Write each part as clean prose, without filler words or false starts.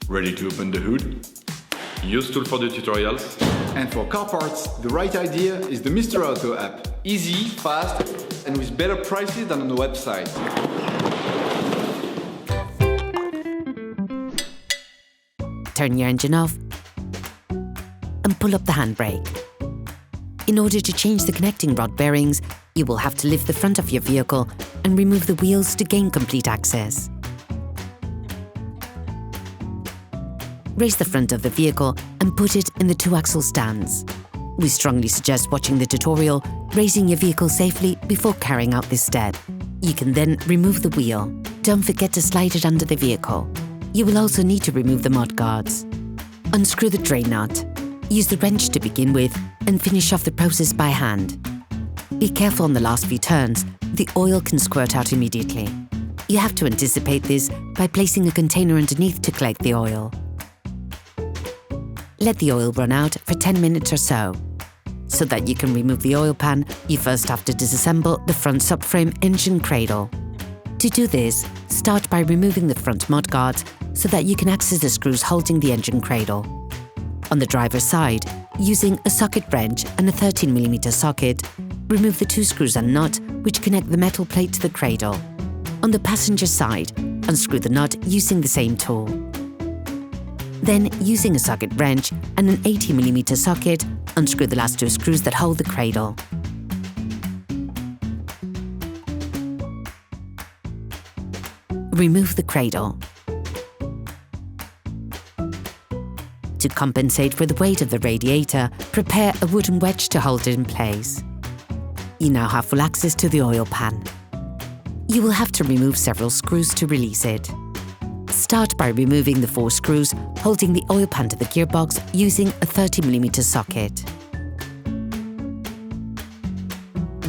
Ready to open the hood? UseTool for the tutorials. And for car parts, the right idea is the Mr. Auto app. Easy, fast, and with better prices than on the website. Turn your engine off and pull up the handbrake. In order to change the connecting rod bearings, you will have to lift the front of your vehicle and remove the wheels to gain complete access. Raise the front of the vehicle and put it in the 2-axle stands. We strongly suggest watching the tutorial, raising your vehicle safely before carrying out this step. You can then remove the wheel. Don't forget to slide it under the vehicle. You will also need to remove the mud guards. Unscrew the drain nut. Use the wrench to begin with and finish off the process by hand. Be careful on the last few turns, the oil can squirt out immediately. You have to anticipate this by placing a container underneath to collect the oil. Let the oil run out for 10 minutes or so. So that you can remove the oil pan, you first have to disassemble the front subframe engine cradle. To do this, start by removing the front mudguards so that you can access the screws holding the engine cradle. On the driver's side, using a socket wrench and a 13mm socket, remove the 2 screws and nut which connect the metal plate to the cradle. On the passenger side, unscrew the nut using the same tool. Then, using a socket wrench and an 80mm socket, unscrew the last 2 screws that hold the cradle. Remove the cradle. To compensate for the weight of the radiator, prepare a wooden wedge to hold it in place. You now have full access to the oil pan. You will have to remove several screws to release it. Start by removing the 4 screws holding the oil pan to the gearbox using a 30mm socket.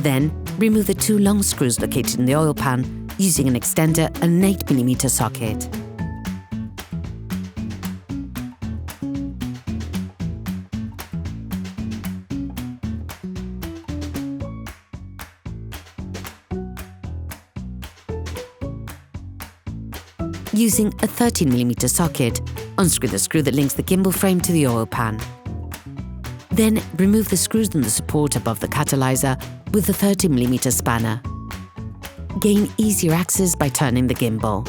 Then, remove the 2 long screws located in the oil pan using an extender and an 8mm socket. Using a 13mm socket, unscrew the screw that links the gimbal frame to the oil pan. Then remove the screws and the support above the catalyzer with the 30mm spanner. Gain easier access by turning the gimbal.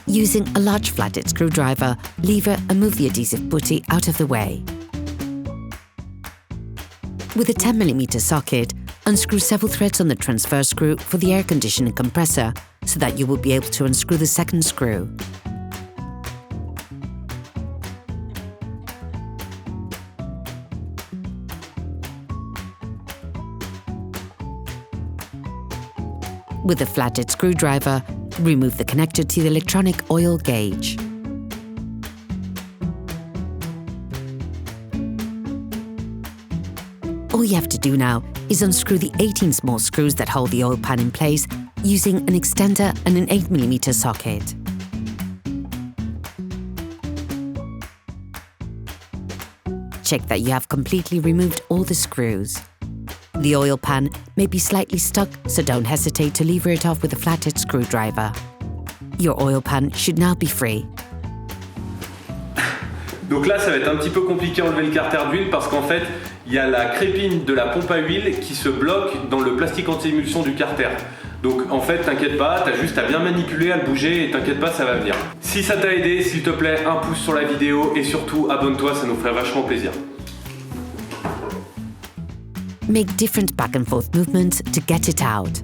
Using a large flathead screwdriver, lever and move the adhesive putty out of the way. With a 10mm socket, unscrew several threads on the transfer screw for the air conditioning compressor so that you will be able to unscrew the second screw. With a flathead screwdriver, remove the connector to the electronic oil gauge. All you have to do now is unscrew the 18 small screws that hold the oil pan in place using an extender and an 8mm socket. Check that you have completely removed all the screws. The oil pan may be slightly stuck, so don't hesitate to lever it off with a flathead screwdriver. Your oil pan should now be free. Donc là, ça va être un petit peu compliqué à enlever le carter d'huile parce qu'en fait, il y a la crépine de la pompe à huile qui se bloque dans le plastique anti-émulsion du carter. Donc en fait, t'inquiète pas, t'as juste à bien manipuler, à le bouger et t'inquiète pas, ça va venir. Si ça t'a aidé, s'il te plaît, un pouce sur la vidéo et surtout abonne-toi, ça nous ferait vachement plaisir. Make different back and forth movements to get it out.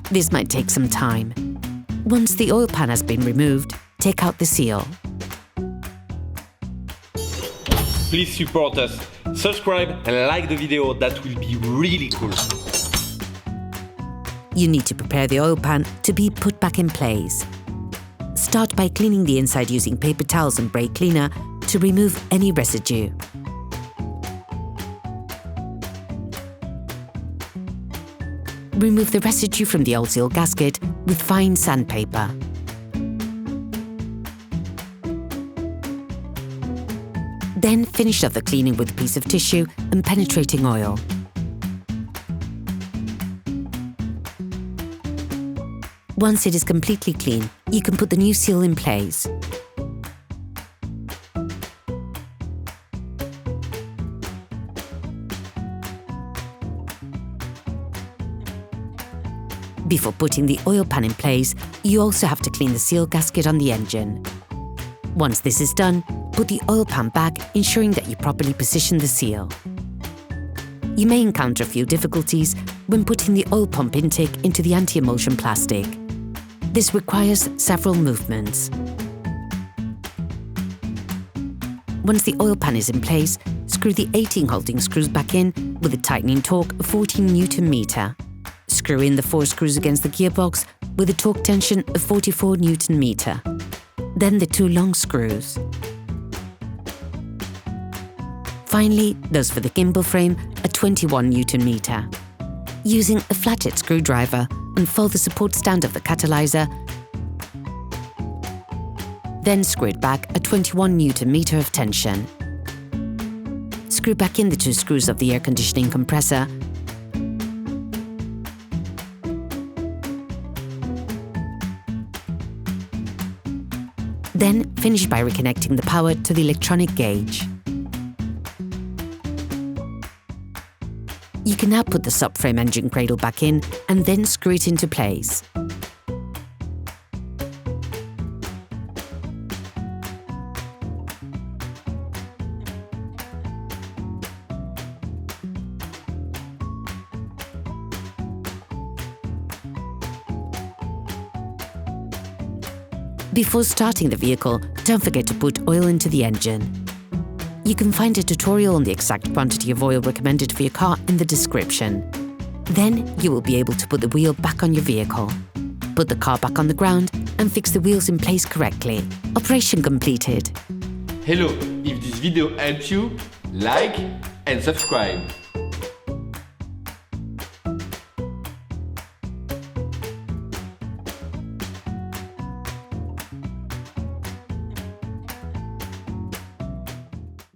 This might take some time. Once the oil pan has been removed, take out the seal. Please support us. Subscribe and like the video, that will be really cool. You need to prepare the oil pan to be put back in place. Start by cleaning the inside using paper towels and brake cleaner to remove any residue. Remove the residue from the old seal gasket with fine sandpaper. Then finish off the cleaning with a piece of tissue and penetrating oil. Once it is completely clean, you can put the new seal in place. Before putting the oil pan in place, you also have to clean the seal gasket on the engine. Once this is done, put the oil pan back, ensuring that you properly position the seal. You may encounter a few difficulties when putting the oil pump intake into the anti-emulsion plastic. This requires several movements. Once the oil pan is in place, screw the 18 holding screws back in with a tightening torque of 14 Nm. Screw in the 4 screws against the gearbox with a torque tension of 44 Nm. Then the 2 long screws. Finally, those for the gimbal frame at 21 Nm. Using a flathead screwdriver, unfold the support stand of the catalyzer, then screw it back at 21 Nm of tension. Screw back in the 2 screws of the air conditioning compressor, then finish by reconnecting the power to the electronic gauge. You can now put the subframe engine cradle back in and then screw it into place. Before starting the vehicle, don't forget to put oil into the engine. You can find a tutorial on the exact quantity of oil recommended for your car in the description. Then you will be able to put the wheel back on your vehicle. Put the car back on the ground and fix the wheels in place correctly. Operation completed. Hello, if this video helped you, like and subscribe.